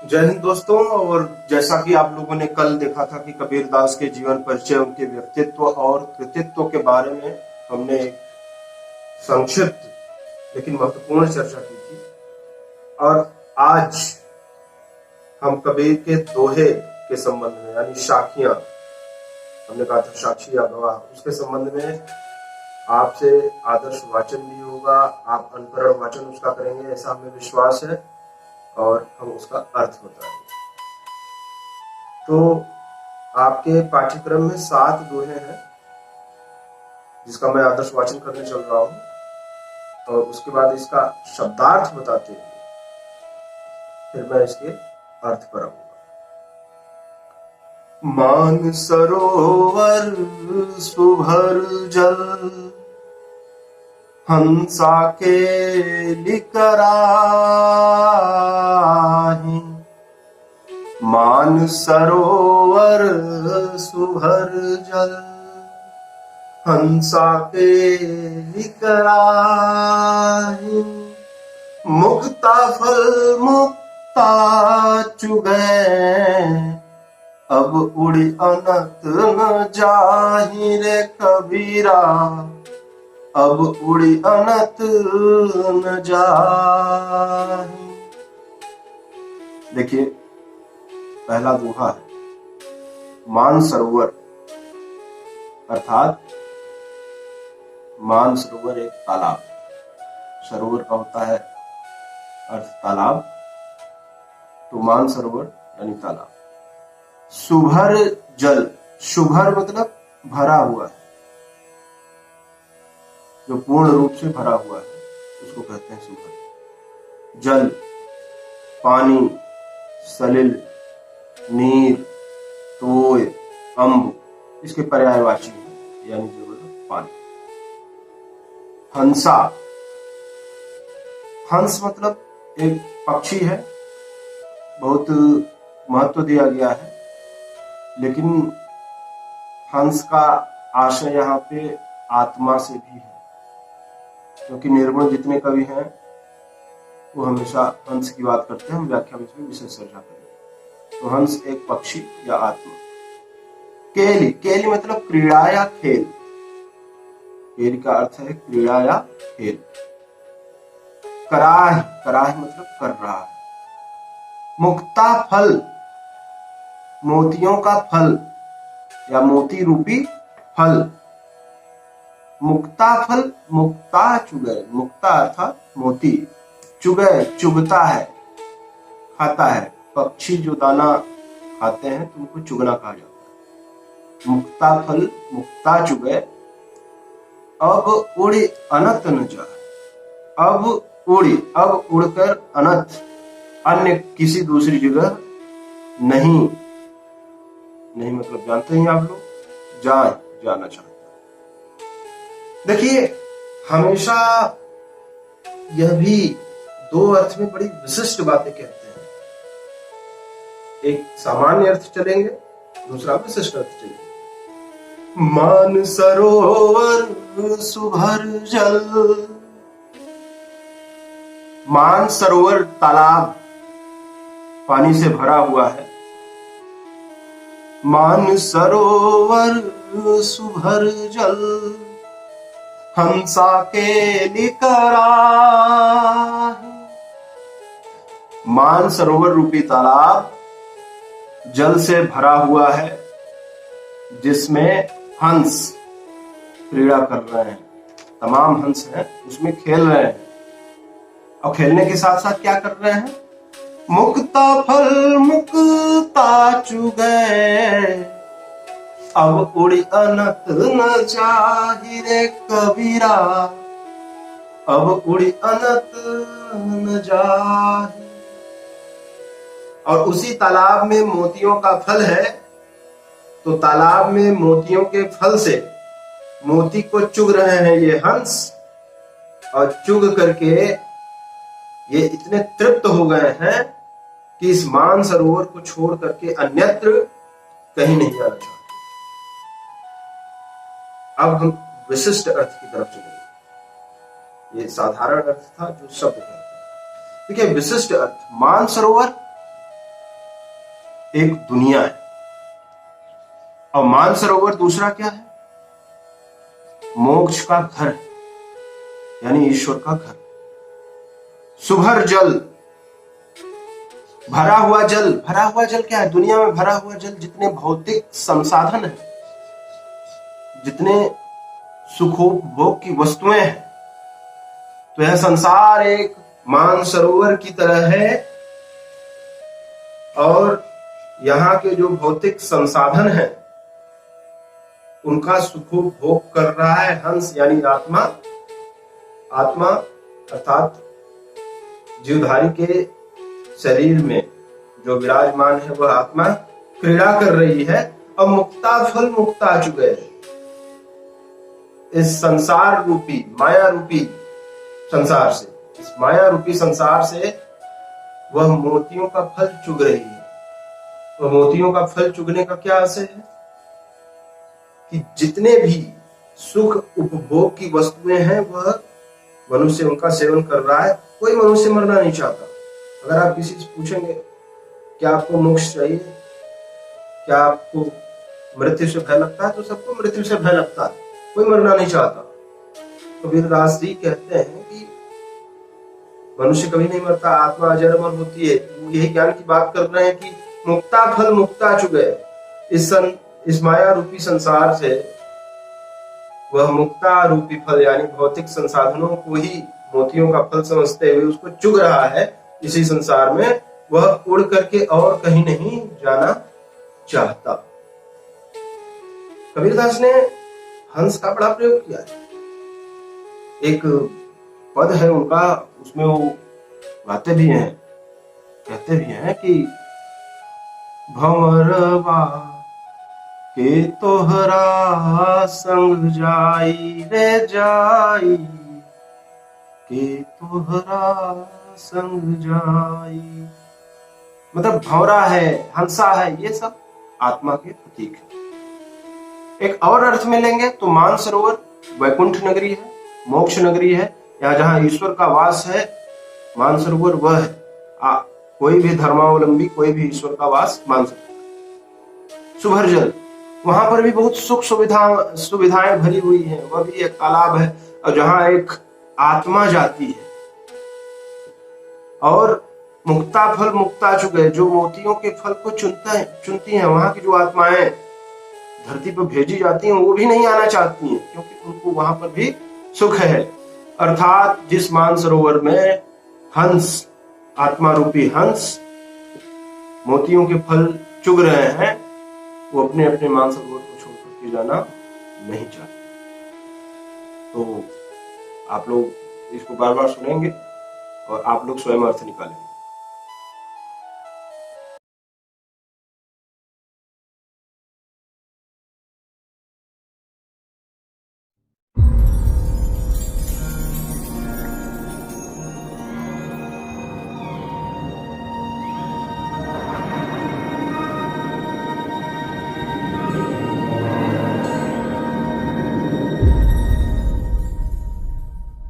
जय हिंद दोस्तों। और जैसा कि आप लोगों ने कल देखा था कि कबीरदास के जीवन परिचय, उनके व्यक्तित्व और कृतित्व के बारे में हमने एक संक्षिप्त लेकिन महत्वपूर्ण चर्चा की थी। और आज हम कबीर के दोहे के संबंध में, यानी साखियां, हमने कहा था साक्षी या गवाह, उसके संबंध में आपसे आदर्श वाचन भी होगा। आप अनुकरण वाचन उसका करेंगे, ऐसा हमें विश्वास है, और हम उसका अर्थ बताएंगे। तो आपके पाठ्यक्रम में 7 दोहे हैं जिसका मैं आदर्श वाचन करने चल रहा हूं, और उसके बाद इसका शब्दार्थ बताते हुए फिर मैं इसके अर्थ पर आऊंगा। मान सरोवर सुभर जल, हंसा के लिकराही। मान सरोवर सुभर जल, हंसा के लिकराही। मुक्ता फल मुक्ता चुगै, अब उड़ी अनंत न जाहि रे कबीरा, अब उड़ी अनंत न जाहि। देखिए, पहला दोहा है मान सरोवर, अर्थात मान सरोवर एक तालाब। सरोवर का होता है अर्थ तालाब, तो मान सरोवर यानी तालाब। सुभर जल, शुभर मतलब भरा हुआ है, जो पूर्ण रूप से भरा हुआ है उसको कहते हैं सुभर। जल पानी, सलिल, नीर, तोय, अम्ब, इसके पर्यायवाची है, यानी जो पानी। हंसा, हंस मतलब एक पक्षी है, बहुत महत्व दिया गया है, लेकिन हंस का आशय यहाँ पे आत्मा से भी है, क्योंकि निर्गुण जितने कवि हैं वो हमेशा हंस की बात करते हैं। हम व्याख्या में इसमें विशेष चर्चा करेंगे। तो हंस एक पक्षी या आत्मा। केली, केली मतलब क्रीड़ा या खेल। केली का अर्थ है क्रीड़ा या खेल। कराह, कराह मतलब कर रहा है। मुक्ता फल, मोतियों का फल या मोती रूपी फल। मुक्ता फल, मुक्ता चुगय, मुक्ता अर्थात मोती, चुगय चुगता है, खाता है। पक्षी जो दाना खाते हैं तो उनको चुगना कहा जाता है। मुक्ता फल मुक्ता चुगय, अब उड़ी अनंत न जाए। अब उड़ी, अब उड़कर अनंत, अन्य किसी दूसरी जगह नहीं, नहीं मतलब जानते हैं आप लोग, जाना चाहता। देखिए, हमेशा यह भी दो अर्थ में बड़ी विशिष्ट बातें कहते हैं। एक सामान्य अर्थ चलेंगे, दूसरा विशिष्ट अर्थ चलेंगे। मान सरोवर सुभर जल, मान सरोवर तालाब पानी से भरा हुआ है। मान सरोवर सुभर जल, हंसा के लिकराही। मान सरोवर रूपी तालाब जल से भरा हुआ है, जिसमें हंस क्रीड़ा कर रहे हैं। तमाम हंस हैं, उसमें खेल रहे हैं, और खेलने के साथ साथ क्या कर रहे हैं? मुक्ता फल मुक्ता चुगै, अब उड़ी अनंत न जाहि रे कबीरा, अब उड़ी अनंत न जाहि। और उसी तालाब में मोतियों का फल है, तो तालाब में मोतियों के फल से मोती को चुग रहे हैं ये हंस, और चुग करके ये इतने तृप्त हो गए हैं कि इस मान सरोवर को छोड़ करके अन्यत्र कहीं नहीं जाना चाहते। अब हम विशिष्ट अर्थ की तरफ चलेंगे। ये साधारण अर्थ था जो शब्द कहता है। देखिए, विशिष्ट अर्थ, मान सरोवर एक दुनिया है, और मानसरोवर दूसरा क्या है? मोक्ष का घर है, यानी ईश्वर का घर। सुभर जल, भरा हुआ जल। भरा हुआ जल क्या है? दुनिया में भरा हुआ जल, जितने भौतिक संसाधन है, जितने सुखोपभोग की वस्तुएं हैं, तो यह संसार एक मानसरोवर की तरह है, और यहाँ के जो भौतिक संसाधन हैं उनका सुखोपभोग कर रहा है हंस, यानी आत्मा। आत्मा अर्थात जीवधारी के शरीर में जो विराजमान है वह आत्मा क्रीड़ा कर रही है, और मुक्ता फल मुक्ता चुके। इस संसार रूपी, माया रूपी संसार से, इस माया रूपी संसार से वह मोतियों का फल चुग रही है। वह मोतियों का फल चुगने का क्या आशय है? कि जितने भी सुख उपभोग की वस्तुएं हैं वह मनुष्य उनका सेवन कर रहा है। कोई मनुष्य मरना नहीं चाहता। अगर आप किसी से पूछेंगे क्या आपको मोक्ष चाहिए, क्या आपको मृत्यु से भय लगता है, तो सबको मृत्यु से भय लगता है, कोई मरना नहीं चाहता। कबीरदास जी कहते हैं कि मनुष्य कभी नहीं मरता, आत्मा अजर अमर होती है। यही ज्ञान की बात कर रहे हैं कि मुक्ता फल मुक्ता चुके। इस माया रूपी संसार से वह मुक्ता रूपी फल, यानी भौतिक संसाधनों को ही मोतियों का फल समझते हुए उसको चुग रहा है इसी संसार में। वह उड़ करके और कहीं नहीं जाना चाहता। कबीरदास ने हंस का बड़ा प्रयोग किया है। एक पद है उनका, उसमें वो गाते भी हैं, कहते भी हैं कि भंवरवा के तोहरा संग जाई रे जाई, के तोहरा संग जाई। मतलब भंवरा है, हंसा है, ये सब आत्मा के प्रतीक है। एक और अर्थ में लेंगे तो मानसरोवर वैकुंठ नगरी है, मोक्ष नगरी है। यहाँ जहां ईश्वर का वास है, मानसरोवर वह है। कोई भी धर्मावलंबी कोई भी ईश्वर का वास मान सकता है। सुभर जल, वहां पर भी बहुत सुख सुविधाएं भरी हुई हैं, वह भी एक तालाब है, और जहां एक आत्मा जाती है। और मुक्ता फल मुक्ता चुके, जो मोतियों के फल को चुनती हैं, वहां की जो आत्माएं धरती पर भेजी जाती हैं वो भी नहीं आना चाहती हैं, क्योंकि उनको वहां पर भी सुख है। अर्थात जिस मानसरोवर में हंस, आत्मा रूपी हंस मोतियों के फल चुग रहे हैं, वो अपने अपने मानसरोवर को छोड़ करके जाना नहीं चाहते। तो आप लोग इसको बार बार सुनेंगे और आप लोग स्वयं अर्थ निकालें।